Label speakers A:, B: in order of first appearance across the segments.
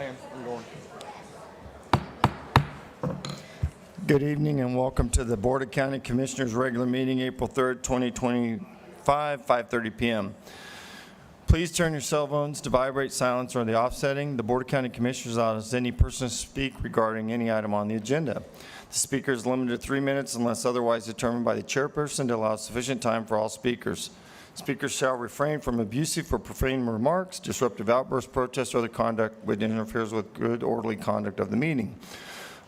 A: man. I'm going. Good evening and welcome to the Board of County Commissioners regular meeting, April 3rd, 2025, 5:30 p.m. Please turn your cell phones to vibrate, silence, or the off setting. The Board of County Commissioners allows any person to speak regarding any item on the agenda. The speaker is limited to 3 minutes unless otherwise determined by the chairperson to allow sufficient time for all speakers. Speakers shall refrain from abusive or profane remarks, disruptive outbursts, protests, or other conduct which interferes with good, orderly conduct of the meeting.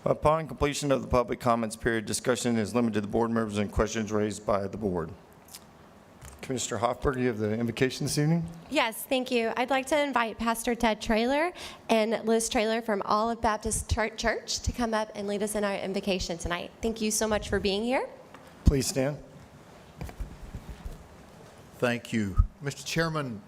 A: Upon completion of the public comments period, discussion is limited to the board members and questions raised by the board. Commissioner Hoffberg, you have the invocation this evening?
B: Yes, thank you. I'd like to invite Pastor Ted Traylor and Liz Traylor from Olive Baptist Church to come up and lead us in our invocation tonight. Thank you so much for being here.
A: Please stand.
C: Thank you. Mr. Chairman,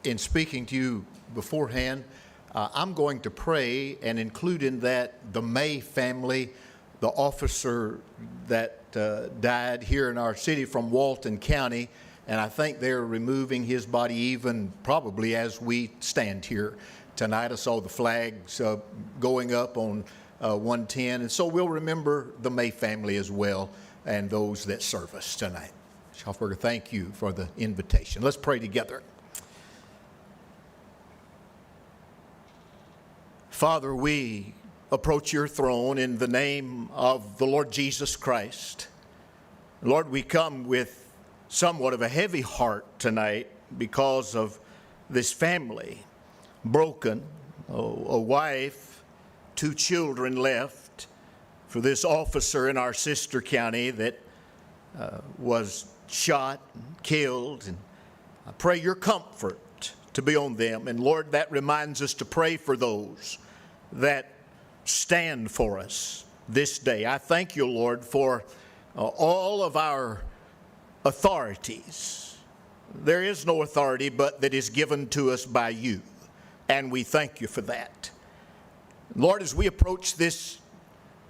C: in speaking to you beforehand, I'm going to pray and include in that the May family, the officer that died here in our city from Walton County, and I think they're removing his body even probably as we stand here tonight. I saw the flags going up on 110, and so we'll remember the May family as well and those that serve us tonight. Schaffberger, thank you for the invitation. Let's pray together. Father, we approach your throne in the name of the Lord Jesus Christ. Lord, we come with somewhat of a heavy heart tonight because of this family, broken, a wife, 2 children left, for this officer in our sister county that was shot and killed. And I pray your comfort to be on them. And Lord, that reminds us to pray for those that stand for us this day. I thank you, Lord, for all of our authorities. There is no authority but that is given to us by you, and we thank you for that. Lord, as we approach this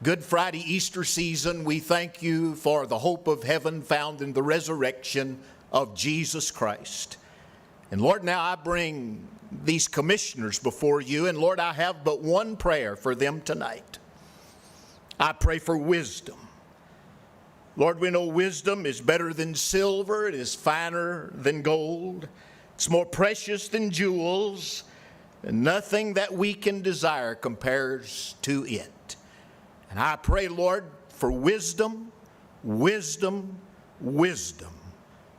C: Good Friday Easter season, we thank you for the hope of heaven found in the resurrection of Jesus Christ. And Lord, now I bring these commissioners before you, and Lord, I have but one prayer for them tonight. I pray for wisdom. Lord, we know wisdom is better than silver, it is finer than gold, it's more precious than jewels, and nothing that we can desire compares to it. And I pray, Lord, for wisdom, wisdom, wisdom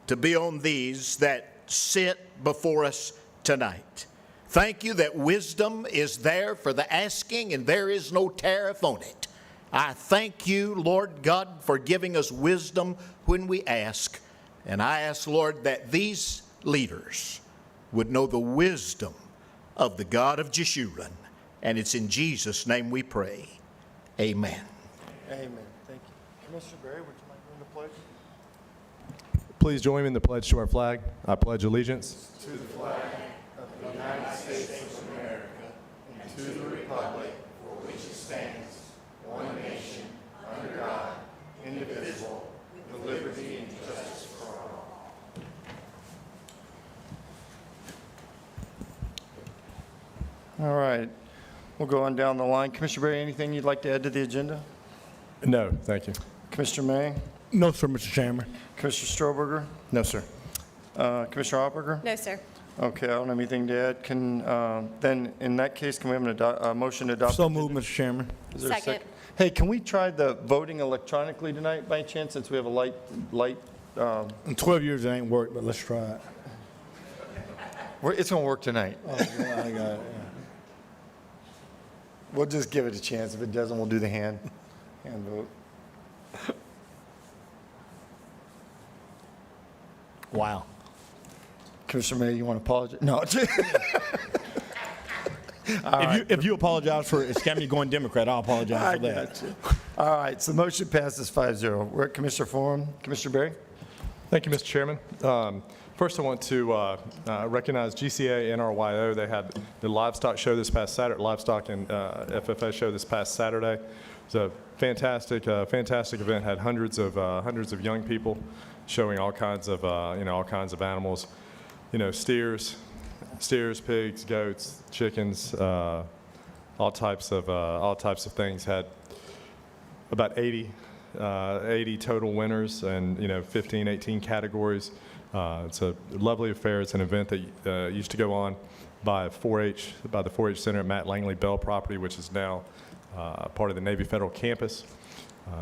C: to be on these that sit before us tonight. Thank you that wisdom is there for the asking and there is no tariff on it. I thank you, Lord God, for giving us wisdom when we ask. And I ask, Lord, that these leaders would know the wisdom of the God of Jeshurun. And it's in Jesus' name we pray. Amen.
A: Amen. Thank you. Commissioner Berry, would you mind doing the pledge?
D: Please join me in the pledge to our flag. I pledge allegiance
A: To the flag of the United States of America and to the republic for which it stands, one nation, under God, indivisible, with liberty and justice for all. All right. We'll go on down the line. Commissioner Berry, anything you'd like to add to the agenda?
D: No, thank you.
A: Commissioner May?
E: No, sir, Mr. Chairman.
A: Commissioner Stroberger?
E: No, sir.
A: Commissioner Hopperger?
B: No, sir.
A: Okay, I don't have anything to add. Can, then, in that case, can we have a motion to adopt?
E: So moved, Mr. Chairman.
A: Is there a
B: Second.
A: Hey, can we try the voting electronically tonight by chance, since we have a light,
E: In 12 years, it ain't worked, but let's try it.
A: it's going to work tonight.
E: Oh, yeah, I got it, yeah.
A: We'll just give it a chance. If it doesn't, we'll do the hand vote.
E: Wow.
A: Commissioner May, you want to apologize? No.
E: If you apologize for scamming going Democrat, I'll apologize
A: I
E: for that.
A: got you. All right, so the motion passes 5-0. We're at Commissioner Forum. Commissioner Berry?
D: Thank you, Mr. Chairman. First, I want to recognize GCA NRYO. They had the livestock show this past Saturday, livestock and FFA show this past Saturday. It was a fantastic event. Had hundreds of young people showing all kinds of animals, steers, pigs, goats, chickens, all types of things. Had about 80 total winners, and 15, 18 categories. It's a lovely affair. It's an event that used to go on by the 4-H Center at Matt Langley Bell property, which is now part of the Navy Federal campus.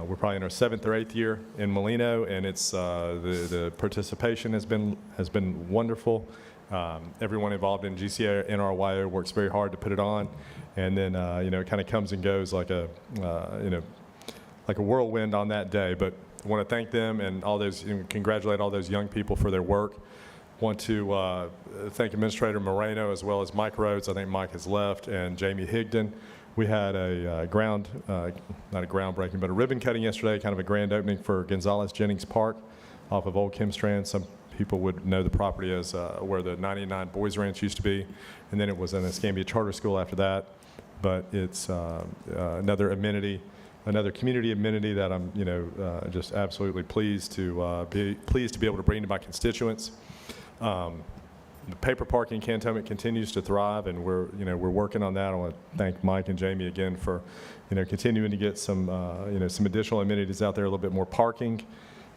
D: We're probably in our 7th or 8th year in Molino, and it's the participation has been wonderful. Everyone involved in GCA NRYO works very hard to put it on, and then it kind of comes and goes like a whirlwind on that day. But I want to thank them and congratulate all those young people for their work. Want to thank Administrator Moreno as well as Mike Rhodes. I think Mike has left, and Jamie Higdon. We had a not a groundbreaking, but a ribbon cutting yesterday, kind of a grand opening for Gonzalez Jennings Park off of Old Kim Strand. Some people would know the property as where the 99 Boys Ranch used to be, and then it was an Escambia Charter School after that. But it's another amenity, another community amenity that I'm just absolutely pleased to be able to bring to my constituents. The paper park in Cantonment continues to thrive, and we're working on that. I want to thank Mike and Jamie again for continuing to get some some additional amenities out there, a little bit more parking.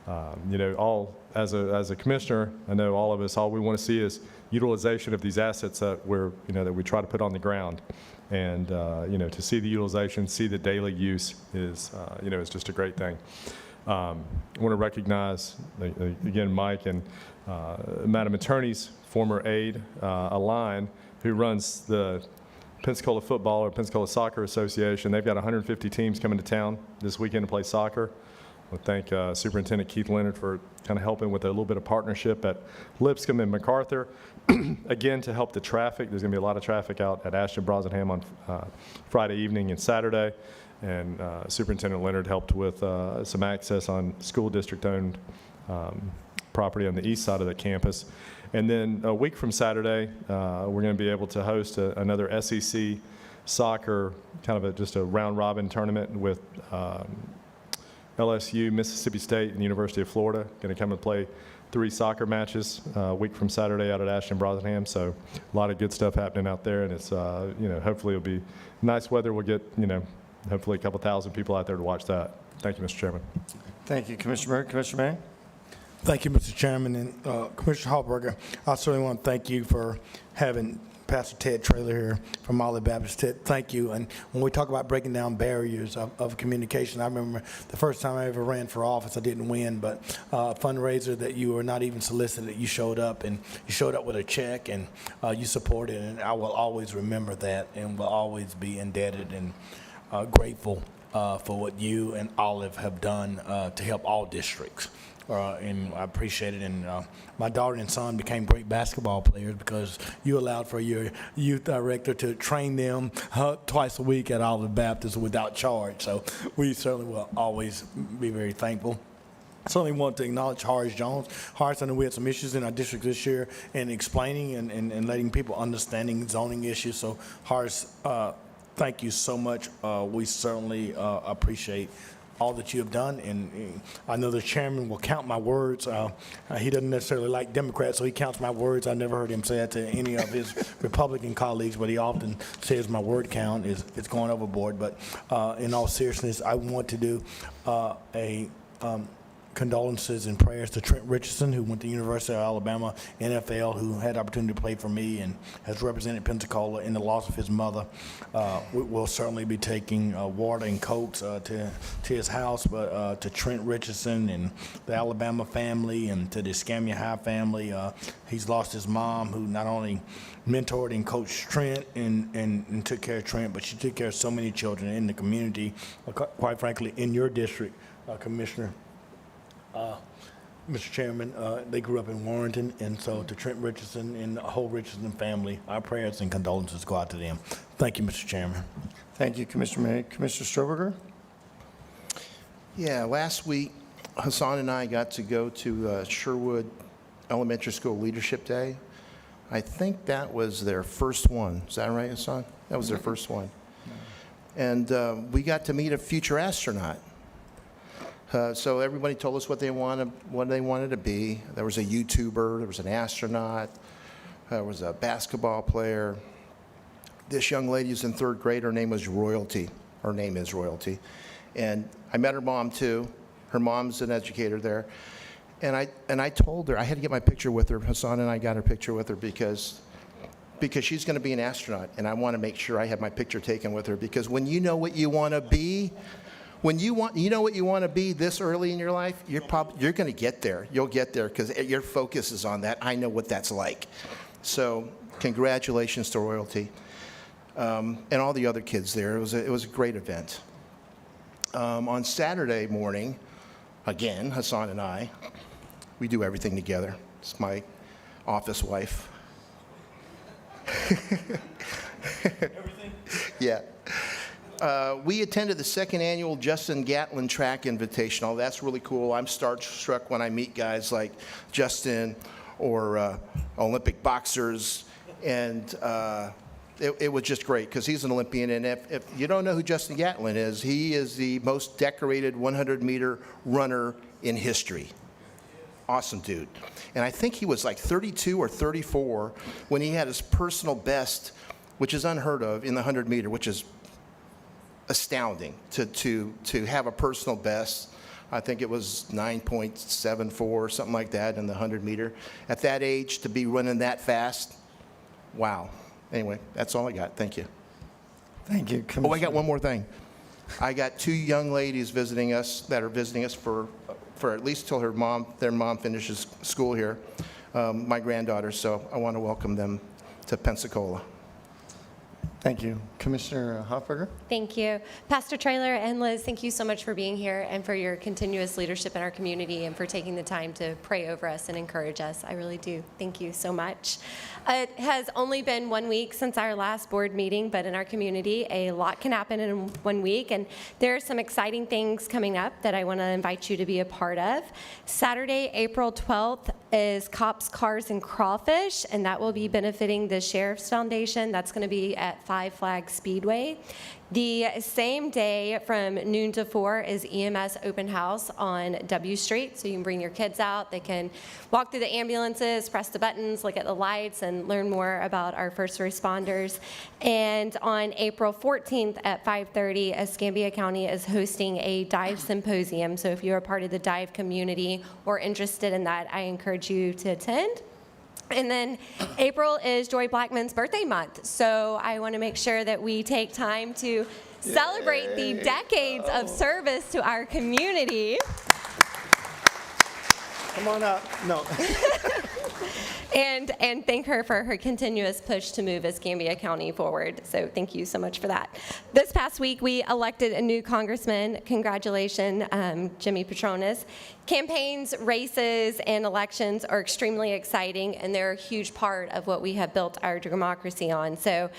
D: All as a commissioner, I know all of us, all we want to see is utilization of these assets that that we try to put on the ground, and to see the utilization, see the daily use is is just a great thing. I want to recognize again Mike and Madam Attorney's former aide, Aline, who runs the Pensacola Football or Pensacola Soccer Association. They've got 150 teams coming to town this weekend to play soccer. I want to thank Superintendent Keith Leonard for kind of helping with a little bit of partnership at Lipscomb and MacArthur. Again, to help the traffic. There's going to be a lot of traffic out at Ashton Brossenham on Friday evening and Saturday. And Superintendent Leonard helped with some access on school district-owned property on the east side of the campus. And then a week from Saturday, we're going to be able to host another SEC soccer, kind of just a round-robin tournament with LSU, Mississippi State, and the University of Florida. Going to come and play 3 soccer matches a week from Saturday out at Ashton Brossenham. So a lot of good stuff happening out there, and it's hopefully it'll be nice weather. We'll get hopefully a couple thousand people out there to watch that. Thank you, Mr. Chairman.
A: Thank you, Commissioner Murray. Commissioner May?
E: Thank you, Mr. Chairman. And Commissioner Hallberger, I certainly want to thank you for having Pastor Ted Traylor here from Olive Baptist. Ted, thank you. And when we talk about breaking down barriers of communication, I remember the first time I ever ran for office, I didn't win, but a fundraiser that you were not even solicited, you showed up, and you showed up with a check, and you supported, and I will always remember that and will always be indebted and grateful for what you and Olive have done to help all districts. And I appreciate it. And my daughter and son became great basketball players because you allowed for your youth director to train them twice a week at Olive Baptist without charge. So we certainly will always be very thankful. I certainly want to acknowledge Horace Jones. Horace, I know we had some issues in our district this year in explaining and letting people understanding zoning issues. So Horace, thank you so much. We certainly appreciate all that you have done, and I know the chairman will count my words. He doesn't necessarily like Democrats, so he counts my words. I never heard him say that to any of his Republican colleagues, but he often says my word count is going overboard. But in all seriousness, I want to do condolences and prayers to Trent Richardson, who went to the University of Alabama, NFL, who had the opportunity to play for me and has represented Pensacola in the loss of his mother. We'll certainly be taking water and cokes to his house, but to Trent Richardson and the Alabama family and to the Escambia High family. He's lost his mom, who not only mentored and coached Trent and took care of Trent, but she took care of so many children in the community, quite frankly, in your district, Commissioner. Mr. Chairman, they grew up in Warrenton, and so to Trent Richardson and the whole Richardson family, our prayers and condolences go out to them. Thank you, Mr. Chairman.
A: Thank you, Commissioner May. Commissioner Stroberger?
F: Yeah, last week, Hassan and I got to go to Sherwood Elementary School Leadership Day. I think that was their first one. Is that right, Hassan? That was their first one. And we got to meet a future astronaut. So everybody told us what they wanted to be. There was a YouTuber, there was an astronaut, there was a basketball player, this young lady is in third grade. Her name was Royalty. Her name is Royalty. And I met her mom too. Her mom's an educator there. And I told her, I had to get my picture with her. Hassan and I got her picture with her because she's going to be an astronaut, and I want to make sure I have my picture taken with her, because when you know what you want to be, you know what you want to be this early in your life, you're going to get there. You'll get there because your focus is on that. I know what that's like. So congratulations to Royalty and all the other kids there. It was a great event. On Saturday morning, again, Hassan and I, we do everything together. It's my office wife. Everything? Yeah. We attended the second annual Justin Gatlin Track Invitational. That's really cool. I'm starstruck when I meet guys like Justin or Olympic boxers, and it was just great because he's an Olympian. And if you don't know who Justin Gatlin is, he is the most decorated 100-meter runner in history. Awesome dude. And I think he was like 32 or 34 when he had his personal best, which is unheard of in the 100-meter, which is astounding to have a personal best. I think it was 9.74 or something like that in the 100-meter. At that age, to be running that fast, wow. Anyway, that's all I got. Thank you.
A: Thank you,
F: Oh, I
A: Commissioner.
F: got one more thing. I got 2 young ladies visiting us that are visiting us for at least till their mom finishes school here, my granddaughters, so I want to welcome them to Pensacola.
A: Thank you. Commissioner Hofberger?
B: Thank you. Pastor Traylor and Liz, thank you so much for being here and for your continuous leadership in our community and for taking the time to pray over us and encourage us. I really do. Thank you so much. It has only been 1 week since our last board meeting, but in our community, a lot can happen in 1 week, and there are some exciting things coming up that I want to invite you to be a part of. Saturday, April 12th is Cops, Cars, and Crawfish, and that will be benefiting the Sheriff's Foundation. That's going to be at Five Flags Speedway. The same day from noon to 4 is EMS Open House on W Street, so you can bring your kids out. They can walk through the ambulances, press the buttons, look at the lights, and learn more about our first responders. And on April 14th at 5:30, Escambia County is hosting a dive symposium. So if you're a part of the dive community or interested in that, I encourage you to attend. And then April is Joy Blackman's birthday month, so I want to make sure that we take time to celebrate the decades of service to our community.
A: Come on up. No.
B: And thank her for her continuous push to move Escambia County forward. So thank you so much for that. This past week, we elected a new congressman. Congratulations, Jimmy Patronis. Campaigns, races, and elections are extremely exciting, and they're a huge part of what we have built our democracy on. So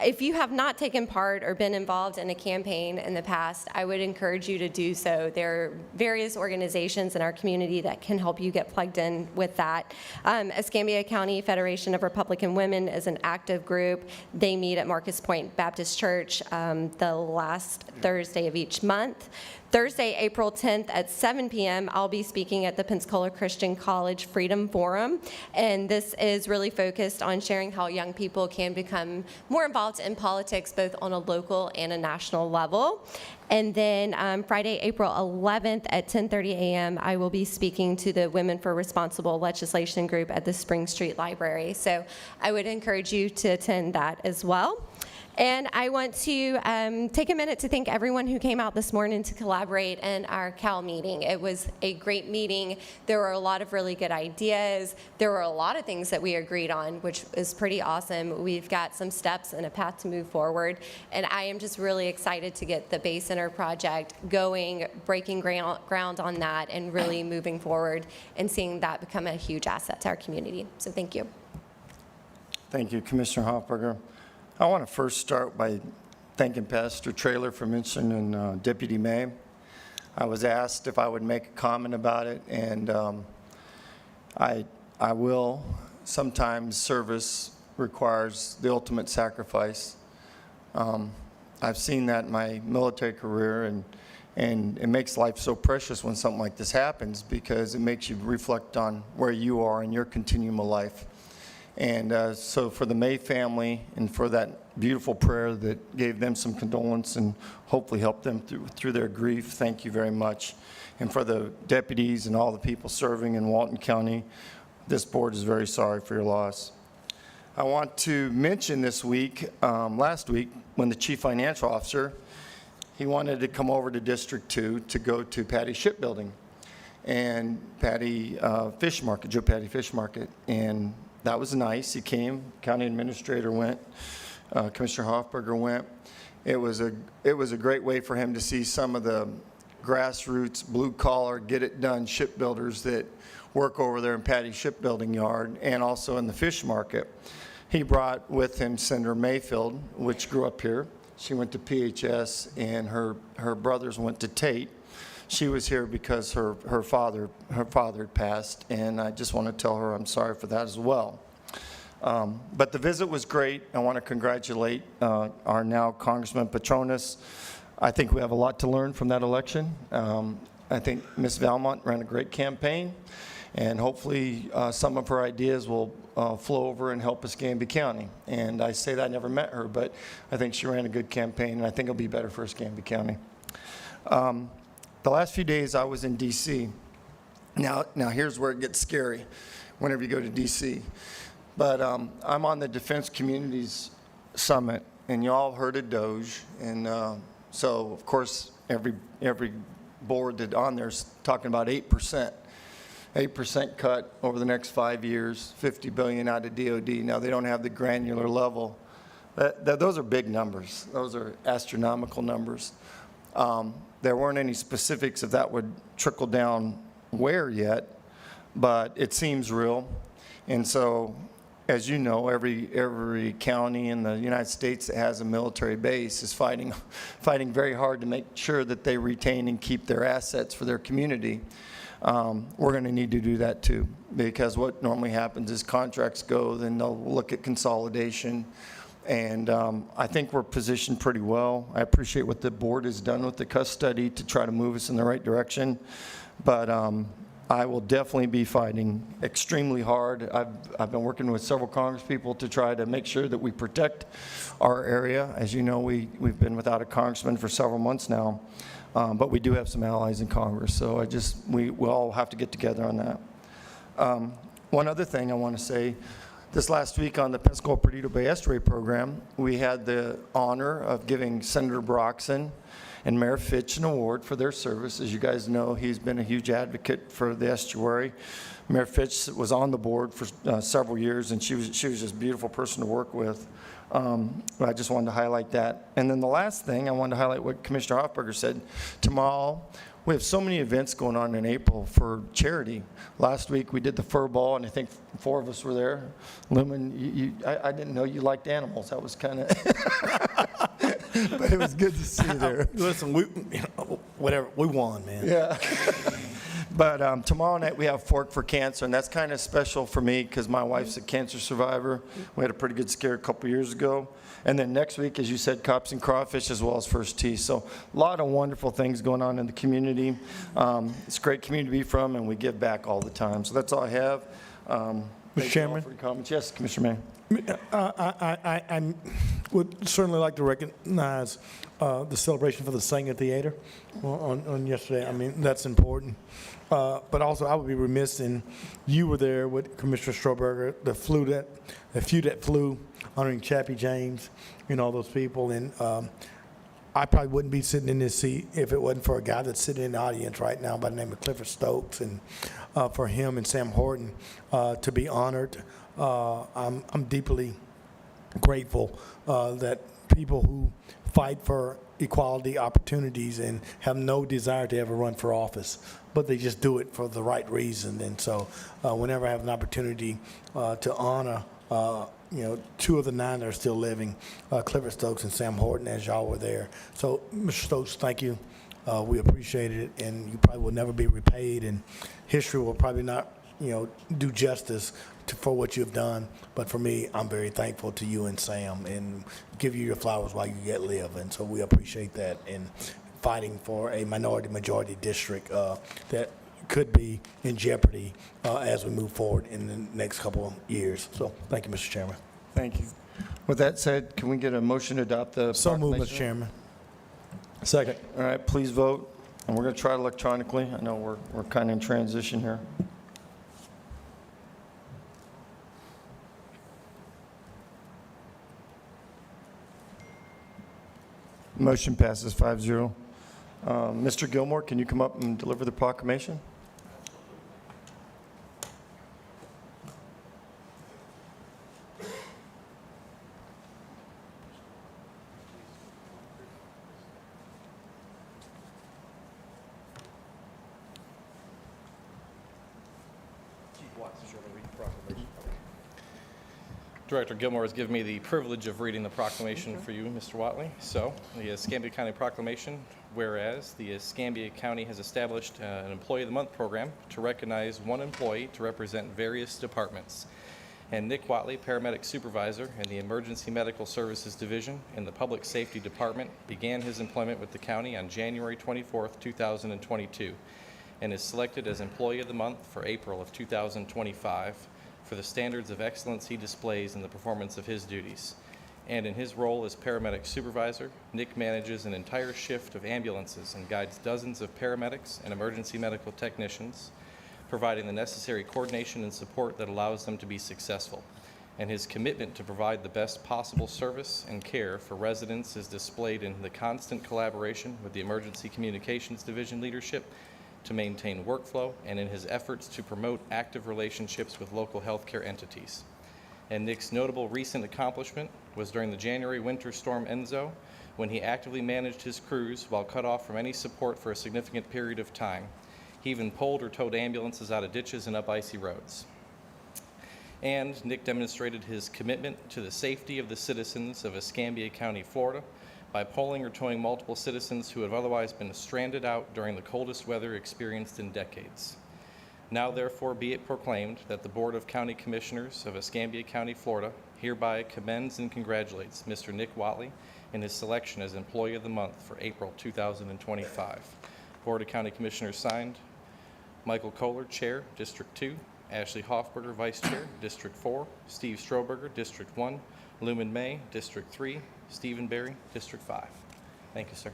B: if you have not taken part or been involved in a campaign in the past, I would encourage you to do so. There are various organizations in our community that can help you get plugged in with that. Escambia County Federation of Republican Women is an active group. They meet at Marcus Point Baptist Church the last Thursday of each month. Thursday, April 10th at 7 p.m., I'll be speaking at the Pensacola Christian College Freedom Forum, and this is really focused on sharing how young people can become more involved in politics, both on a local and a national level. And then Friday, April 11th at 10:30 a.m., I will be speaking to the Women for Responsible Legislation group at the Spring Street Library. So I would encourage you to attend that as well. And I want to take a minute to thank everyone who came out this morning to collaborate in our CAL meeting. It was a great meeting. There were a lot of really good ideas. There were a lot of things that we agreed on, which is pretty awesome. We've got some steps and a path to move forward. And I am just really excited to get the Bay Center project going, breaking ground on that, and really moving forward and seeing that become a huge asset to our community. So thank you.
A: Thank you, Commissioner Hofberger. I want to first start by thanking Pastor Traylor for mentioning Deputy May. I was asked if I would make a comment about it, and I will. Sometimes service requires the ultimate sacrifice. I've seen that in my military career, and it makes life so precious when something like this happens because it makes you reflect on where you are in your continuum of life. And so for the May family and for that beautiful prayer that gave them some condolence and hopefully helped them through their grief, thank you very much. And for the deputies and all the people serving in Walton County, this board is very sorry for your loss. I want to mention this week, last week, when the chief financial officer, he wanted to come over to District 2 to go to Patty Shipbuilding and Patty Fish Market, Joe Patty Fish Market. And that was nice. He came, county administrator went, Commissioner Hoffberger went. It was a great way for him to see some of the grassroots, blue-collar, get-it-done shipbuilders that work over there in Patty Shipbuilding Yard and also in the fish market. He brought with him Senator Mayfield, which grew up here. She went to PHS, and her brothers went to Tate. She was here because her father had passed, and I just want to tell her I'm sorry for that as well. But the visit was great. I want to congratulate our now Congressman Petronas. I think we have a lot to learn from that election. I think Ms. Valmont ran a great campaign, and hopefully some of her ideas will flow over and help Escambia County. And I say that I never met her, but I think she ran a good campaign, and I think it'll be better for Escambia County. The last few days I was in D.C. Now here's where it gets scary whenever you go to D.C. But I'm on the Defense Communities Summit, and you all heard of DOGE, and so of course every board that on there is talking about 8% cut over the next 5 years, $50 billion out of DOD. Now they don't have the granular level. Those are big numbers. Those are astronomical numbers. There weren't any specifics if that would trickle down where yet, but it seems real. And so, as you know, every county in the United States that has a military base is fighting very hard to make sure that they retain and keep their assets for their community. We're going to need to do that too, because what normally happens is contracts go, then they'll look at consolidation. And I think we're positioned pretty well. I appreciate what the board has done with the CUS study to try to move us in the right direction. But I will definitely be fighting extremely hard. I've been working with several congresspeople to try to make sure that we protect our area. As you know, we've been without a congressman for several months now. But we do have some allies in Congress. So we all have to get together on that. One other thing I want to say. This last week on the Pensacola Perdido Bay Estuary Program, we had the honor of giving Senator Broxson and Mayor Fitch an award for their service. As you guys know, he's been a huge advocate for the estuary. Mayor Fitch was on the board for several years, and she was just a beautiful person to work with. I just wanted to highlight that. And then the last thing, I wanted to highlight what Commissioner Hoffberger said. Tomorrow, we have so many events going on in April for charity. Last week we did the fur ball, and I think 4 of us were there. Lumen, I didn't know you liked animals. That was kind of, but it was good to see you there.
E: Listen, whatever, we won, man.
A: Yeah. But tomorrow night we have Fork for Cancer, and that's kind of special for me because my wife's a cancer survivor. We had a pretty good scare a couple years ago. And then next week, as you said, Cops and Crawfish as well as First Tee. So a lot of wonderful things going on in the community. It's a great community to be from, and we give back all the time. So that's all I have.
E: Mr.
A: Thank you all
E: Chairman?
A: for your comments. Yes, Commissioner May.
E: I would certainly like to recognize the celebration for the Sanger Theater on yesterday. I mean, that's important. But also, I would be remiss in, you were there with Commissioner Strohberger, the few that flew, honoring Chappie James, all those people. And I probably wouldn't be sitting in this seat if it wasn't for a guy that's sitting in the audience right now by the name of Clifford Stokes, and for him and Sam Horton to be honored. I'm deeply grateful that people who fight for equality opportunities and have no desire to ever run for office, but they just do it for the right reason. And so whenever I have an opportunity to honor 2 of the 9 that are still living, Clifford Stokes and Sam Horton, as y'all were there. So, Mr. Stokes, thank you. We appreciate it, and you probably will never be repaid, and history will probably not, do justice for what you've done. But for me, I'm very thankful to you and Sam, and give you your flowers while you yet live. And so we appreciate that, and fighting for a minority-majority district that could be in jeopardy as we move forward in the next couple of years. So thank you, Mr. Chairman.
A: Thank you. With that said, can we get a motion to adopt the
E: So moved, Mr.
A: proclamation?
E: Chairman.
D: Second.
A: All right, please vote. And we're going to try it electronically. I know we're kind of in transition here. Motion passes 5-0. Mr. Gilmore, can you come up and deliver the proclamation?
G: Director Gilmore has given me the privilege of reading the proclamation for you, Mr. Watley. So, the Escambia County Proclamation, whereas the Escambia County has established an Employee of the Month program to recognize one employee to represent various departments. And Nick Watley, Paramedic Supervisor in the Emergency Medical Services Division in the Public Safety Department, began his employment with the county on January 24th, 2022, and is selected as Employee of the Month for April of 2025. For the standards of excellence he displays in the performance of his duties. And in his role as paramedic supervisor, Nick manages an entire shift of ambulances and guides dozens of paramedics and emergency medical technicians, providing the necessary coordination and support that allows them to be successful. And his commitment to provide the best possible service and care for residents is displayed in the constant collaboration with the Emergency Communications Division leadership to maintain workflow, and in his efforts to promote active relationships with local healthcare entities. And Nick's notable recent accomplishment was during the January winter storm Enzo, when he actively managed his crews while cut off from any support for a significant period of time. He even pulled or towed ambulances out of ditches and up icy roads. And Nick demonstrated his commitment to the safety of the citizens of Escambia County, Florida, by pulling or towing multiple citizens who have otherwise been stranded out during the coldest weather experienced in decades. Now therefore be it proclaimed that the Board of County Commissioners of Escambia County, Florida hereby commends and congratulates Mr. Nick Watley in his selection as Employee of the Month for April 2025. Board of County Commissioners signed, Michael Kohler, Chair, District 2, Ashley Hoffberger, Vice Chair, District 4, Steve Stroberger, District 1, Lumen May, District 3, Stephen Berry, District 5. Thank you, sir.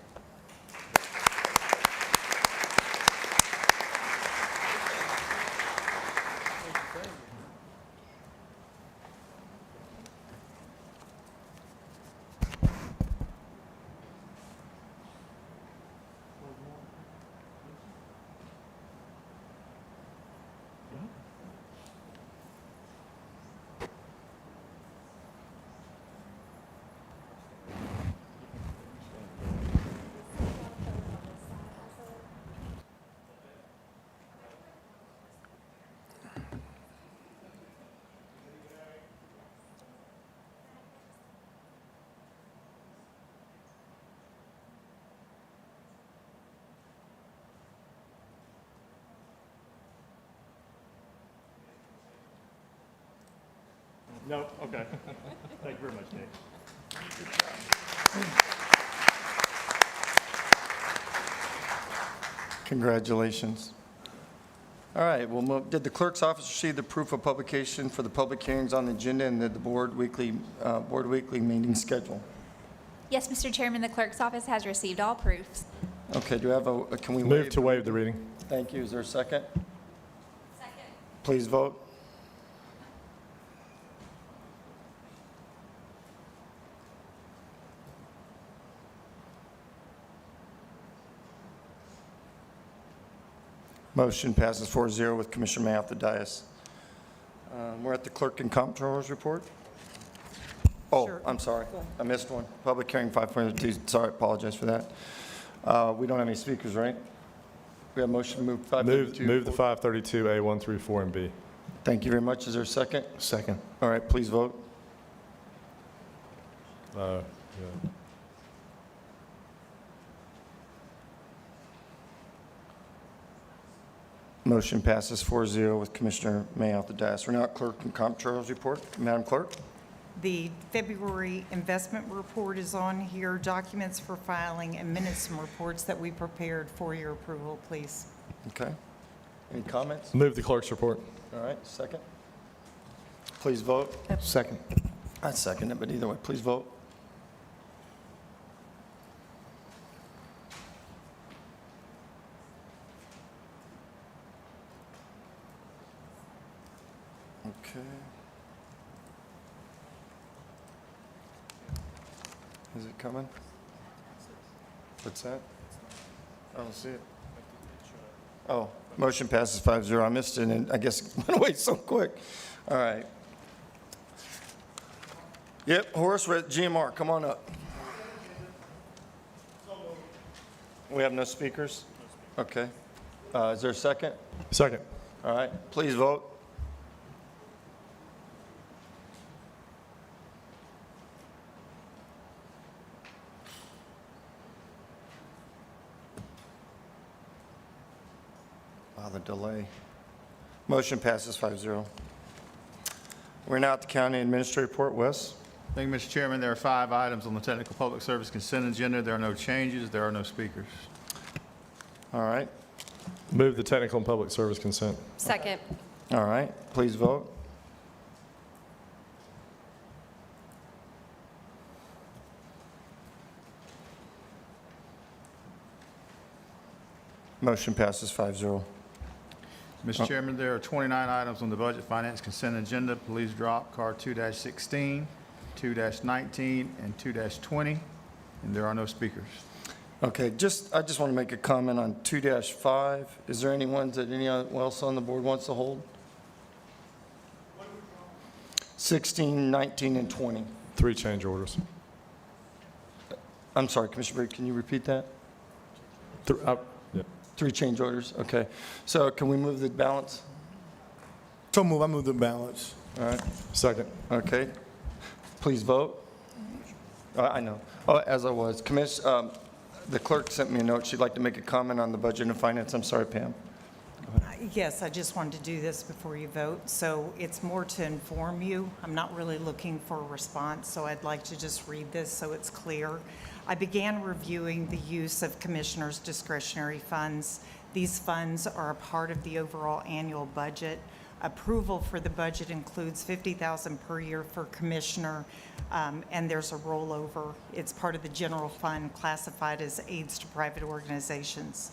H: No, okay. Thank you very much, Nick.
A: Congratulations. All right, well, did the clerk's office receive the proof of publication for the public hearings on the agenda and the board weekly meeting schedule?
I: Yes, Mr. Chairman, the clerk's office has received all proofs.
A: Okay, do we have can we
D: Move to waive the reading.
A: Thank you. Is there a second? Second. Please vote. Motion passes 4-0 with Commissioner May off the dais. We're at the clerk and comptroller's report. Oh, I'm sorry. I missed one. Public hearing 5.2. Sorry, apologize for that. We don't have any speakers, right? We have motion to move 532.
D: Move the 532A1 through 4 and B.
A: Thank you very much. Is there a second?
F: Second.
A: All right, please vote.
D: Yeah.
A: Motion passes 4-0 with Commissioner May off the dais. We're now at clerk and comptroller's report. Madam Clerk?
J: The February investment report is on here, documents for filing, and minutes and reports that we prepared for your approval, please.
A: Okay. Any comments?
D: Move the clerk's report.
A: All right, second. Please vote.
F: Second.
A: I second it, but either way, please vote. Okay. Is it coming? What's that? I don't see it. Oh, motion passes 5-0. I missed it, and I guess it went away so quick. All right. Yep, Horace, we're at GMR. Come on up. We have no speakers? Okay. Is there a second?
D: Second.
A: All right, please vote. Wow, the delay. Motion passes 5-0. We're now at the county administrator report. Wes?
K: Thank you, Mr. Chairman. There are 5 items on the technical public service consent agenda. There are no changes. There are no speakers.
A: All right,
D: Move the technical and public service consent.
B: Second.
A: all right, please vote. Motion passes 5-0.
K: Mr. Chairman, there are 29 items on the budget finance consent agenda. Please drop card 2-16, 2-19, and 2-20, and there are no speakers.
A: Okay, I just want to make a comment on 2-5. Is there anyone else on the board wants to hold? 16, 19, and 20.
D: 3 change orders.
A: I'm sorry, Commissioner Briggs, can you repeat that?
D: Yeah.
A: 3 change orders, okay. So can we move the balance?
E: So move, I move the balance.
A: All right,
D: Second.
A: okay. Please vote. I know. Oh, as I was. The clerk sent me a note. She'd like to make a comment on the budget and finance. I'm sorry, Pam.
J: Yes, I just wanted to do this before you vote. So it's more to inform you. I'm not really looking for a response, so I'd like to just read this so it's clear. I began reviewing the use of commissioners' discretionary funds. These funds are a part of the overall annual budget. Approval for the budget includes $50,000 per year for commissioner, and there's a rollover. It's part of the general fund classified as aids to private organizations.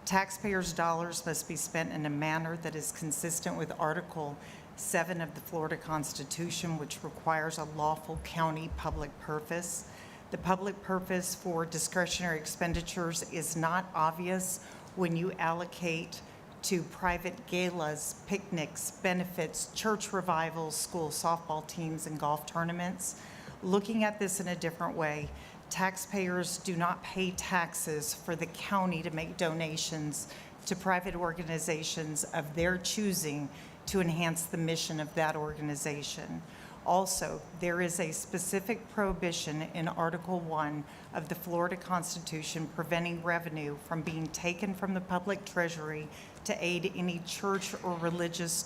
J: Taxpayers' dollars must be spent in a manner that is consistent with Article 7 of the Florida Constitution, which requires a lawful county public purpose. The public purpose for discretionary expenditures is not obvious when you allocate to private galas, picnics, benefits, church revivals, school softball teams, and golf tournaments. Looking at this in a different way, taxpayers do not pay taxes for the county to make donations to private organizations of their choosing to enhance the mission of that organization. Also, there is a specific prohibition in Article 1 of the Florida Constitution preventing revenue from being taken from the public treasury to aid any church or religious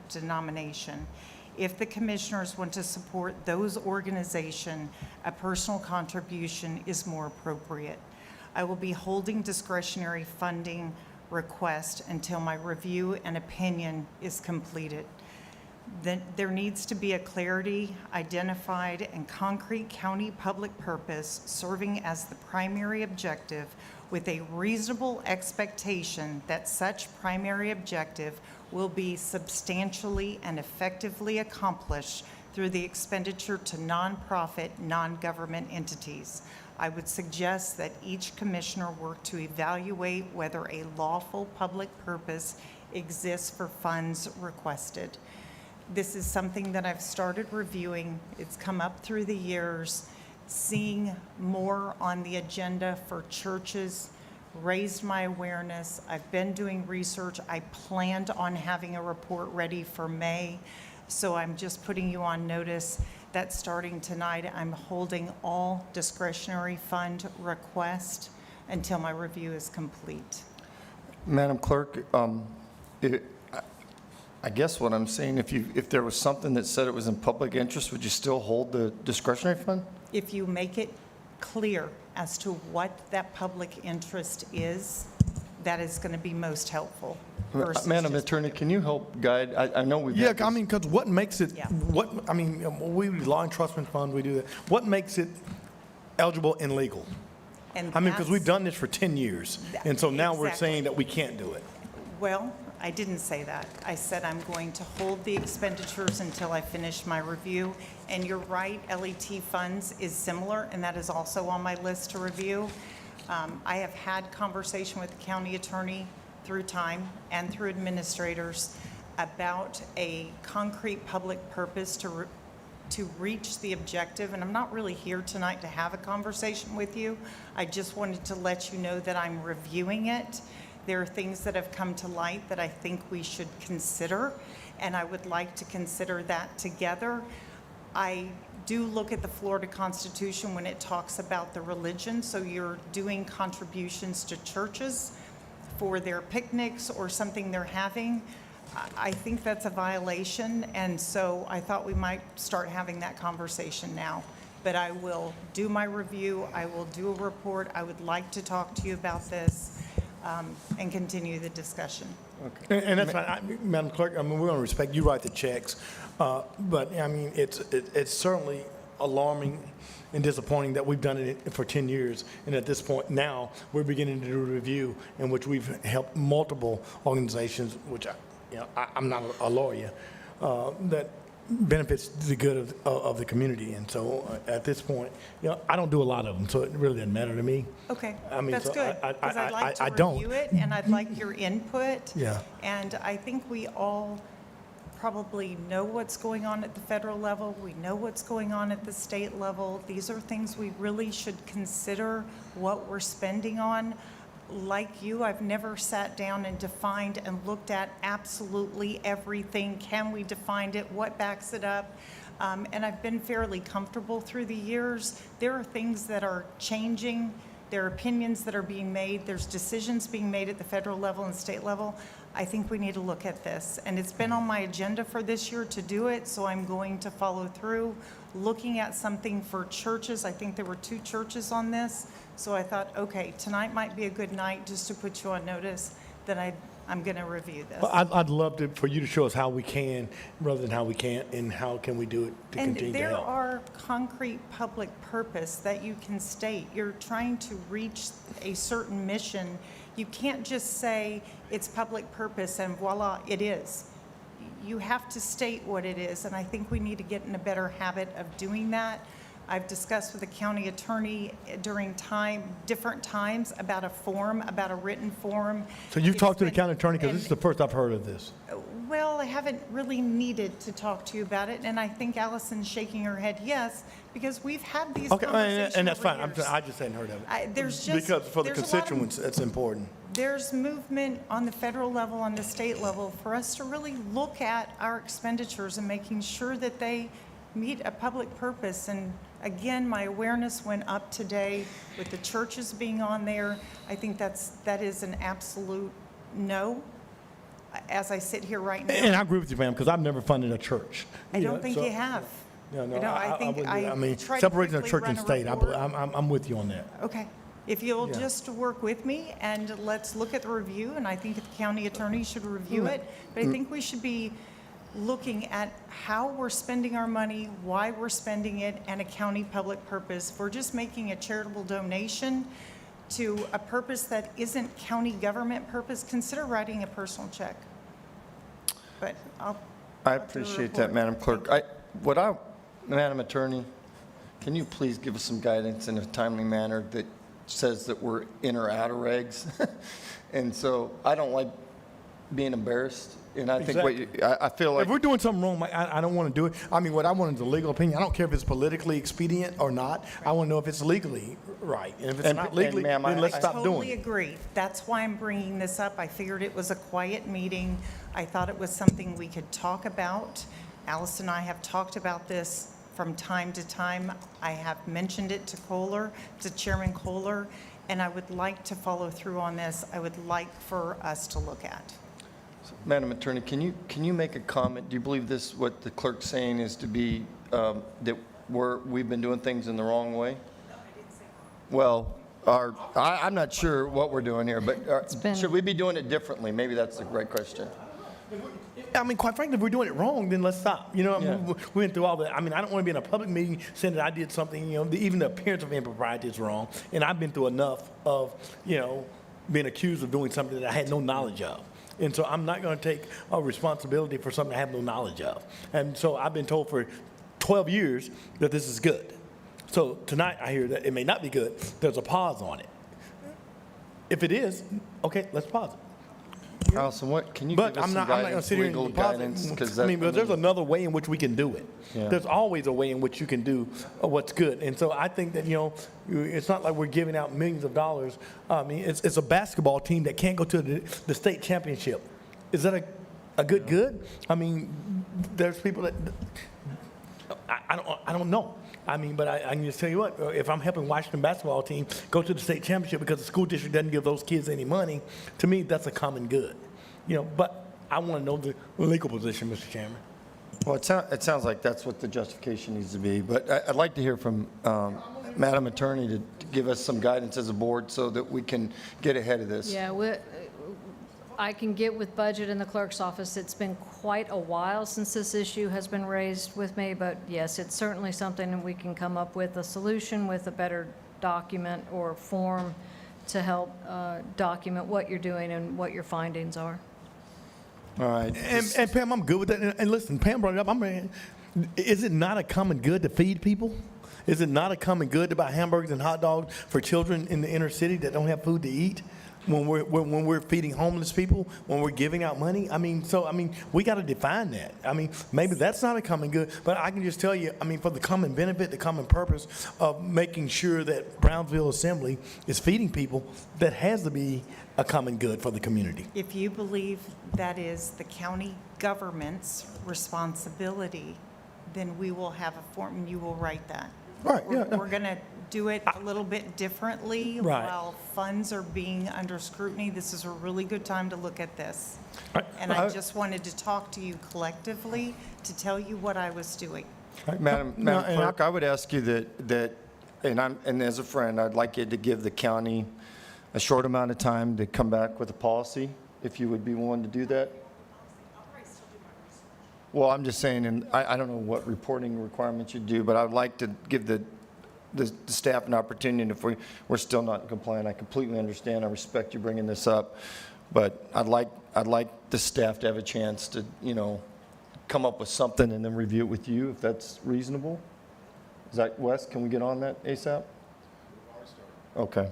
J: denomination. If the commissioners want to support those organizations, a personal contribution is more appropriate. I will be holding discretionary funding request until my review and opinion is completed. Then there needs to be a clarity, identified, and concrete county public purpose serving as the primary objective with a reasonable expectation that such primary objective will be substantially and effectively accomplished through the expenditure to nonprofit, non-government entities. I would suggest that each commissioner work to evaluate whether a lawful public purpose exists for funds requested. This is something that I've started reviewing. It's come up through the years. Seeing more on the agenda for churches raised my awareness. I've been doing research. I planned on having a report ready for May. So I'm just putting you on notice that starting tonight, I'm holding all discretionary fund requests until my review is complete.
A: Madam Clerk, I guess what I'm saying, if there was something that said it was in public interest, would you still hold the discretionary fund?
J: If you make it clear as to what that public interest is, that is going to be most helpful. versus
A: Madam
J: just-
A: Attorney, can you help guide? I know we've
E: Yeah,
A: had
E: I
A: this-
E: mean, because what makes it,
J: Yeah.
E: we law enforcement fund, we do that. What makes it eligible and legal?
J: And
E: I mean, because we've
J: that's-
E: done this for 10 years, and so now we're
J: Exactly.
E: saying that we can't do it.
J: Well, I didn't say that. I said I'm going to hold the expenditures until I finish my review. And you're right, LET funds is similar, and that is also on my list to review. I have had conversation with the county attorney through time and through administrators about a concrete public purpose to reach the objective. And I'm not really here tonight to have a conversation with you. I just wanted to let you know that I'm reviewing it. There are things that have come to light that I think we should consider, and I would like to consider that together. I do look at the Florida Constitution when it talks about the religion, so you're doing contributions to churches for their picnics or something they're having. I think that's a violation, and so I thought we might start having that conversation now. But I will do my review, I will do a report, I would like to talk to you about this, and continue the discussion.
E: And that's fine. Madam Clerk, I mean, we're going to respect, you write the checks, but, I mean, it's certainly alarming and disappointing that we've done it for 10 years, and at this point now, we're beginning to do a review in which we've helped multiple organizations, which, I'm not a lawyer, that benefits the good of the community, and so at this point, I don't do a lot of them, so it really doesn't matter to me.
J: Okay,
E: I mean,
J: that's
E: so
J: good, because I'd like
E: I
J: to
E: don't.
J: review it, and I'd like your input.
E: Yeah.
J: And I think we all probably know what's going on at the federal level, we know what's going on at the state level. These are things we really should consider what we're spending on. Like you, I've never sat down and defined and looked at absolutely everything. Can we define it? What backs it up? And I've been fairly comfortable through the years. There are things that are changing. There are opinions that are being made. There's decisions being made at the federal level and state level. I think we need to look at this. And it's been on my agenda for this year to do it, so I'm going to follow through. Looking at something for churches, I think there were 2 churches on this. So I thought, okay, tonight might be a good night just to put you on notice that I'm going to review this.
E: Well, I'd love for you to show us how we can, rather than how we can't, and how can we do it to continue
J: And
E: to
J: there
E: help.
J: are concrete public purpose that you can state. You're trying to reach a certain mission. You can't just say it's public purpose and voila, it is. You have to state what it is, and I think we need to get in a better habit of doing that. I've discussed with the county attorney during different times about a form, about a written form.
E: So you've talked to the
J: It's
E: county attorney, because
J: and-
E: this is the first I've heard of this.
J: Well, I haven't really needed to talk to you about it, and I think Allison's shaking her head yes, because we've had these
E: Okay,
J: conversations
E: and that's
J: over
E: fine,
J: years.
E: I just hadn't heard of it.
J: There's just.
E: Because for the
J: there's a lot of-
E: constituents, that's important.
J: There's movement on the federal level, on the state level, for us to really look at our expenditures and making sure that they meet a public purpose. And again, my awareness went up today with the churches being on there. I think that is an absolute no, as I sit here right now.
E: And I agree with you, ma'am, because I've never funded a church.
J: I don't think
E: so-
J: you have.
E: No, no,
J: You know, I think
E: wouldn't do that.
J: I
E: mean,
J: tried to
E: separating the
J: quickly
E: church and
J: run a
E: state,
J: report.
E: I'm with you on that.
J: Okay. If you'll
E: Yeah.
J: just work with me and let's look at the review, and I think the county attorney should review it, but I think we should be looking at how we're spending our money, why we're spending it, and a county public purpose. If we're just making a charitable donation to a purpose that isn't county government purpose, consider writing a personal check. But
A: I
J: I'll do a
A: appreciate that,
J: report.
A: Madam Clerk. Madam Attorney, can you please give us some guidance in a timely manner that says that we're in or out of regs? And so I don't like being embarrassed, and I think I feel like.
E: If we're doing something wrong, I don't want to do it. I mean, what I want is a legal opinion. I don't care if it's politically expedient or not. I want to know if it's legally right. And if it's
A: And-
E: not
A: and
E: legally,
A: ma'am,
E: then let's
A: I
E: stop doing
J: Totally
E: it.
J: agree. That's why I'm bringing this up. I figured it was a quiet meeting. I thought it was something we could talk about. Alice and I have talked about this from time to time. I have mentioned it to Chairman Kohler, and I would like to follow through on this. I would like for us to look at.
A: Madam Attorney, can you make a comment? Do you believe this, what the clerk's saying is to be, that we've been doing things in the wrong way? No, I didn't say wrong. Well, I'm not sure what we're doing here, but
L: been-
A: should we be doing it differently? Maybe that's the right question.
E: I mean, quite frankly, if we're doing it wrong, then let's stop. You know, I mean,
A: Yeah.
E: we went through all that. I mean, I don't want to be in a public meeting saying that I did something, you know, even the appearance of impropriety is wrong. And I've been through enough of, you know, being accused of doing something that I had no knowledge of. And so I'm not going to take a responsibility for something I have no knowledge of. And so I've been told for 12 years that this is good. So tonight I hear that it may not be good. There's a pause on it. If it is, okay, let's pause it.
A: Allison, what, can you
E: But
A: give us
E: I'm
A: some
E: not going to
A: guidance,
E: sit here
A: legal
E: and deposit.
A: guidance? 'Cause
E: I
A: that-
E: mean, but there's another way in which we can do it.
A: Yeah.
E: There's always a way in which you can do what's good. And so I think that, you know, it's not like we're giving out millions of dollars. I mean, it's a basketball team that can't go to the state championship. Is that a good? I mean, there's people that, I don't know. I mean, but I can just tell you what, if I'm helping Washington basketball team go to the state championship because the school district doesn't give those kids any money, to me, that's a common good. You know, but I want to know the legal position, Mr. Chairman.
A: Well, it sounds like that's what the justification needs to be, but I'd like to hear from Madam Attorney to give us some guidance as a board so that we can get ahead of this.
L: Yeah, I can get with budget in the clerk's office. It's been quite a while since this issue has been raised with me, but yes, it's certainly something that we can come up with a solution with a better document or form to help document what you're doing and what your findings are.
A: All right.
E: And Pam, I'm good with that. And listen, Pam brought it up. Is it not a common good to feed people? Is it not a common good to buy hamburgers and hot dogs for children in the inner city that don't have food to eat? When we're feeding homeless people, when we're giving out money, I mean, we got to define that. I mean, maybe that's not a common good, but I can just tell you, I mean, for the common benefit, the common purpose of making sure that Brownsville Assembly is feeding people, that has to be a common good for the community.
J: If you believe that is the county government's responsibility, then we will have a form, and you will write that.
E: Right, yeah.
J: We're going to do it a little bit differently
E: Right.
J: while funds are being under scrutiny. This is a really good time to look at this.
E: Right.
J: And I just wanted to talk to you collectively to tell you what I was doing.
A: Madam
E: No, and
A: Clerk, I would ask you that, and as a friend, I'd like you to give the county a short amount of time to come back with a policy, if you would be willing to do that. Well, I'm just saying, and I don't know what reporting requirements you do, but I would like to give the staff an opportunity, and if we're still not compliant, I completely understand, I respect you bringing this up, but I'd like the staff to have a chance to, you know, come up with something and then review it with you, if that's reasonable. Is that, Wes, can we get on that ASAP? Okay.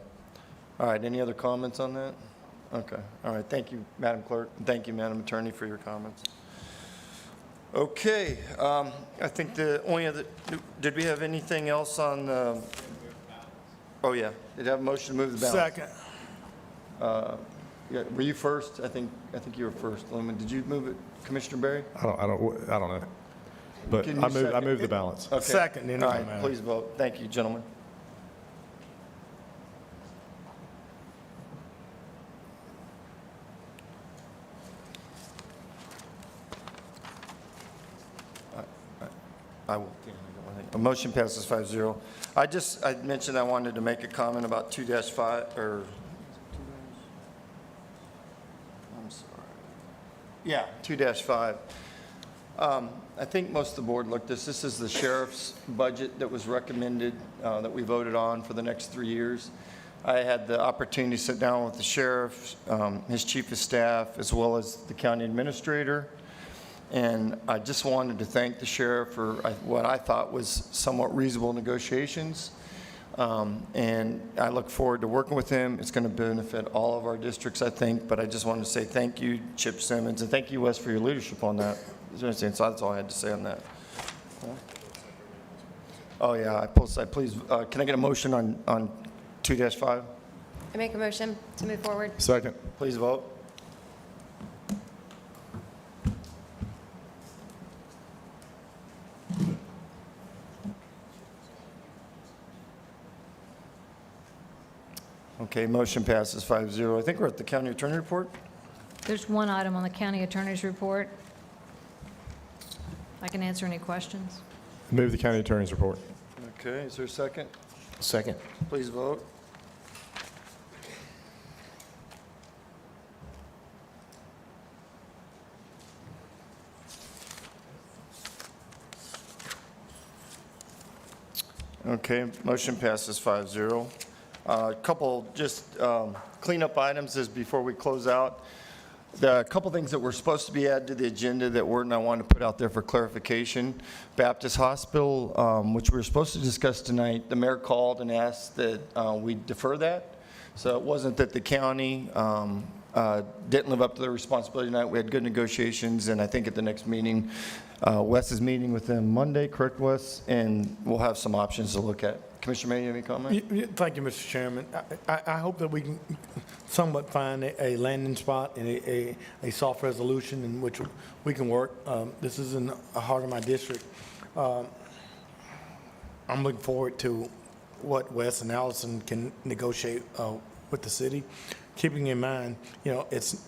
A: All right, any other comments on that? Okay, all right, thank you, Madam Clerk, and thank you, Madam Attorney, for your comments. Okay, I think the only other, did we have anything else on the, oh yeah, did I have a motion to move the balance?
E: Second.
A: Yeah, were you first? I think you were first. Lumen, did you move it, Commissioner Berry?
D: I don't know. But
A: Can you
D: I
A: second
D: moved the
A: it?
D: balance.
A: Okay.
E: Second, then it
A: All
E: doesn't
A: right,
E: matter.
A: please vote. Thank you, gentlemen. I will. A motion passes 5-0. I mentioned I wanted to make a comment about 2-5, or, I'm sorry. Yeah, 2-5. I think most of the board looked at this. This is the sheriff's budget that was recommended, that we voted on for the next 3 years. I had the opportunity to sit down with the sheriff, his chief of staff, as well as the county administrator. And I just wanted to thank the sheriff for what I thought was somewhat reasonable negotiations. And I look forward to working with him. It's going to benefit all of our districts, I think. But I just wanted to say thank you, Chip Simmons, and thank you, Wes, for your leadership on that. So that's all I had to say on that. Oh, yeah, please, can I get a motion on 2-5?
B: I make a motion to move forward.
D: Second.
A: Please vote. Okay, motion passes 5-0. I think we're at the county attorney report.
L: There's one item on the county attorney's report. I can answer any questions.
D: Move the county attorney's report.
A: Okay, is there a second?
F: Second.
A: Please vote. Okay, motion passes 5-0. A couple just cleanup items is before we close out. The couple things that were supposed to be added to the agenda that weren't, I wanted to put out there for clarification. Baptist Hospital, which we were supposed to discuss tonight, the mayor called and asked that we defer that. So it wasn't that the county didn't live up to their responsibility tonight. We had good negotiations, and I think at the next meeting, Wes is meeting with them Monday, correct, Wes? And we'll have some options to look at. Commissioner May, you have any comment?
E: Thank you, Mr. Chairman. I hope that we can somewhat find a landing spot and a soft resolution in which we can work. This is in the heart of my district. I'm looking forward to what Wes and Allison can negotiate with the city, keeping in mind, it's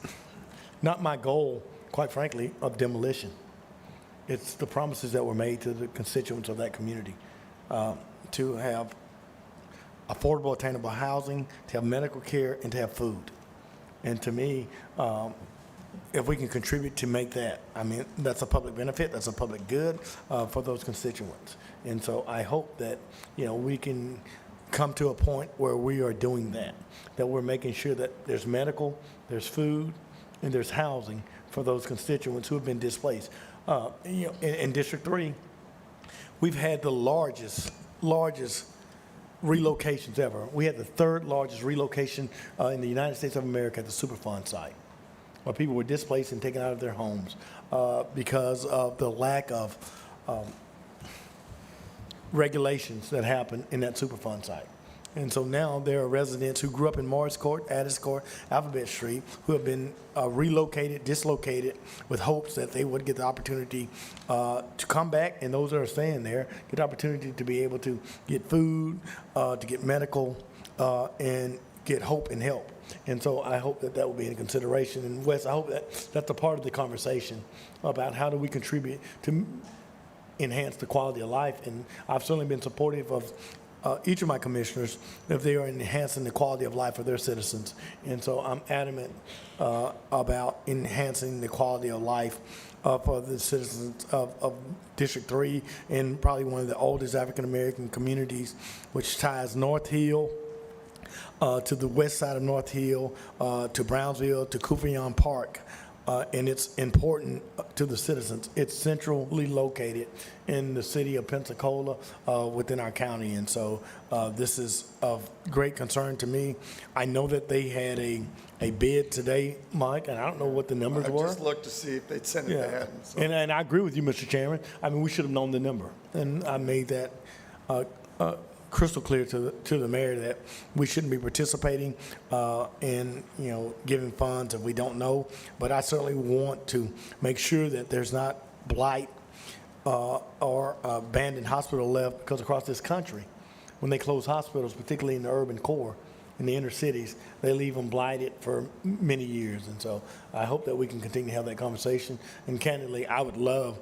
E: not my goal, quite frankly, of demolition. It's the promises that were made to the constituents of that community. To have affordable, attainable housing, to have medical care, and to have food. And to me, if we can contribute to make that, I mean, that's a public benefit, that's a public good for those constituents. And so I hope that, we can come to a point where we are doing that we're making sure that there's medical, there's food, and there's housing for those constituents who have been displaced. In District 3, we've had the largest relocations ever. We had the third largest relocation in the United States of America at the Superfund site, where people were displaced and taken out of their homes because of the lack of regulations that happened in that Superfund site. And so now there are residents who grew up in Morris Court, Addis Court, Alphabet Street, who have been relocated, dislocated, with hopes that they would get the opportunity to come back, and those that are staying there get the opportunity to be able to get food, to get medical, and get hope and help. And so I hope that will be in consideration. And Wes, I hope that's a part of the conversation about how do we contribute to enhance the quality of life. And I've certainly been supportive of each of my commissioners if they are enhancing the quality of life of their citizens. And so I'm adamant about enhancing the quality of life for the citizens of District 3 and probably one of the oldest African-American communities, which ties North Hill to the west side of North Hill, to Brownsville, to Kuprion Park. And it's important to the citizens. It's centrally located in the city of Pensacola within our county. And so this is of great concern to me. I know that they had a bid today, Mike, and I don't know what the numbers were.
A: I just looked to see if they'd sent it to him. So.
E: And I agree with you, Mr. Chairman. I mean, we should have known the number. And I made that crystal clear to the mayor that we shouldn't be participating in giving funds if we don't know. But I certainly want to make sure that there's not blight or abandoned hospital left, because across this country, when they close hospitals, particularly in the urban core, in the inner cities, they leave them blighted for many years. And so I hope that we can continue to have that conversation. And candidly, I would love,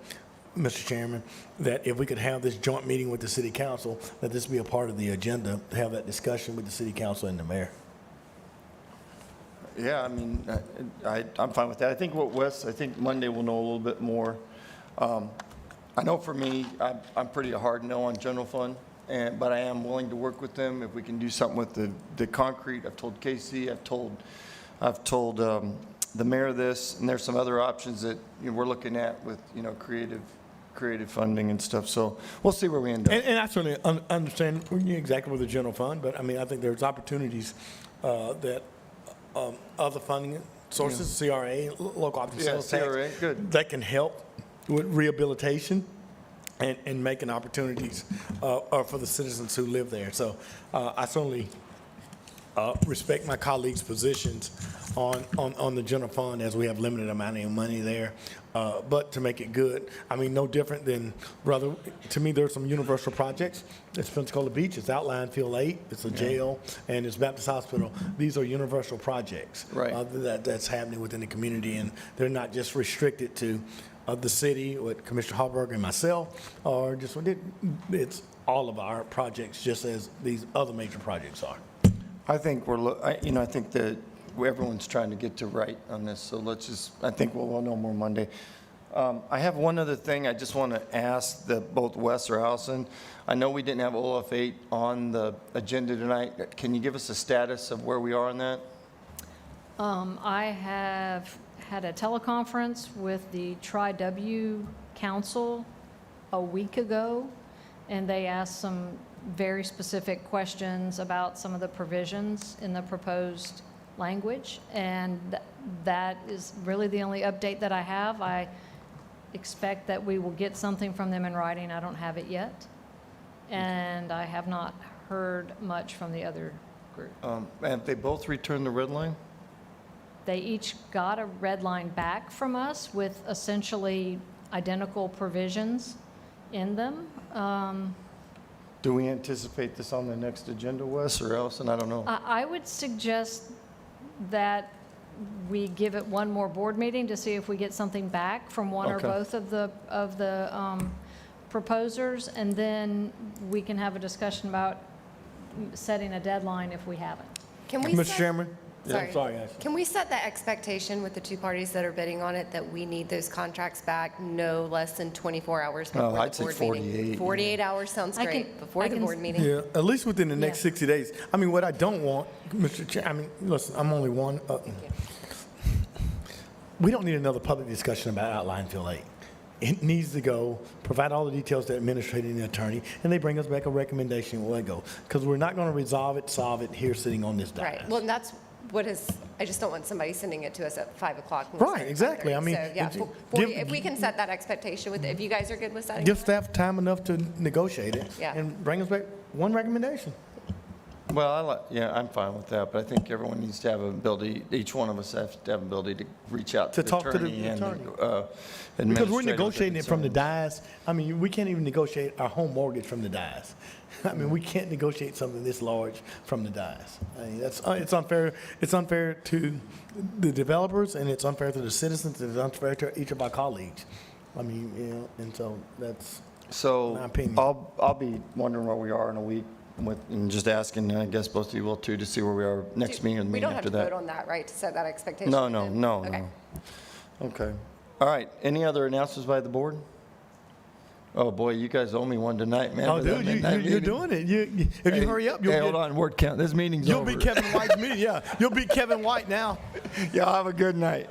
E: Mr. Chairman, that if we could have this joint meeting with the city council, that this be a part of the agenda, to have that discussion with the city council and the mayor.
A: Yeah, I mean, I'm fine with that. I think I think Monday we'll know a little bit more. I know for me, I'm pretty hard no on general fund, but I am willing to work with them if we can do something with the concrete. I've told Casey, I've told the mayor this, and there's some other options that we're looking at with creative funding and stuff. So we'll see where we end up.
E: And I certainly understand exactly with the general fund, but I mean, I think there's opportunities that other funding sources, CRA, local option sales tax,
A: CRA, good.
E: that can help with rehabilitation and making opportunities for the citizens who live there. So I certainly respect my colleagues' positions on the general fund, as we have limited amount of money there. But to make it good, I mean, no different than, rather, to me, there's some universal projects. It's Pensacola Beach, it's Outline Field 8, it's a jail, and it's Baptist Hospital. These are universal projects.
A: Right.
E: That's happening within the community, and they're not just restricted to the city with Commissioner Hallberg and myself, or just, it's all of our projects, just as these other major projects are.
A: I think I think that everyone's trying to get to right on this, so I think we'll know more Monday. I have one other thing I just want to ask both Wes or Allison. I know we didn't have OF 8 on the agenda tonight. Can you give us a status of where we are on that?
L: I have had a teleconference with the Tri-W Council a week ago, and they asked some very specific questions about some of the provisions in the proposed language, and that is really the only update that I have. I expect that we will get something from them in writing. I don't have it yet, and I have not heard much from the other group.
A: Have they both returned the red line?
L: They each got a red line back from us with essentially identical provisions in them.
A: Do we anticipate this on the next agenda, Wes or Allison? I don't know.
L: I would suggest that we give it one more board meeting to see if we get something back from one or
A: Okay.
L: both of the proposers, and then we can have a discussion about setting a deadline if we haven't.
B: Can we
E: Mr.
B: set-
E: Chairman?
B: Sorry.
E: Sorry, guys.
B: Can we set that expectation with the two parties that are bidding on it, that we need those contracts back no less than 24 hours before
A: I'd
B: the
A: say
B: board
A: 48,
B: meeting? 48 hours sounds
L: I can-
B: great, before
L: I
B: the
L: can-
B: board meeting.
E: Yeah, at least within the next
L: Yeah.
E: 60 days. I mean, what I don't want, Mr. Chair, I mean, listen, I'm only one. We don't need another public discussion about outline fill 8. It needs to go, provide all the details to the administrator and the attorney, and they bring us back a recommendation, we'll let go. Because we're not going to solve it here sitting on this dais.
B: Right, well, and that's what is, I just don't want somebody sending it to us at 5 o'clock.
E: Right, exactly. I mean,
B: So, yeah,
E: it-
B: 40
E: give-
B: if we can set that expectation with, if you guys are good with setting.
E: Give
B: that.
E: staff time enough to negotiate it.
B: Yeah.
E: And bring us back one recommendation.
A: Well, yeah, I'm fine with that, but I think everyone needs to have ability, each one of us has to have ability to reach out
E: To
A: to the
E: talk to the
A: attorney and
E: attorney.
A: administrator.
E: Because we're
A: with their
E: negotiating it from the
A: concerns.
E: dais. I mean, we can't even negotiate our home mortgage from the dais. I mean, we can't negotiate something this large from the dais. I mean, it's unfair. It's unfair to the developers, and it's unfair to the citizens, and it's unfair to each of our colleagues. I mean, you know, and so that's my
A: So
E: opinion.
A: I'll be wondering where we are in a week and just asking, and I guess both of you will too, to see where we are next meeting or the
B: We
A: meeting
B: don't have
A: after
B: to vote
A: that.
B: on that, right, to set that expectation?
A: No,
B: with
A: no,
B: them?
A: no,
B: Okay.
A: no. Okay. All right. Any other announcements by the board? Oh, boy, you guys owe me one tonight, man.
E: Oh,
A: for that
E: dude,
A: midnight
E: you're
A: meeting.
E: doing it. If you hurry up, you'll
A: Hey,
E: get,
A: hold on, word count. This meeting's
E: you'll
A: over.
E: be Kevin White's meeting. Yeah, you'll be Kevin White now.
A: Y'all have a good night.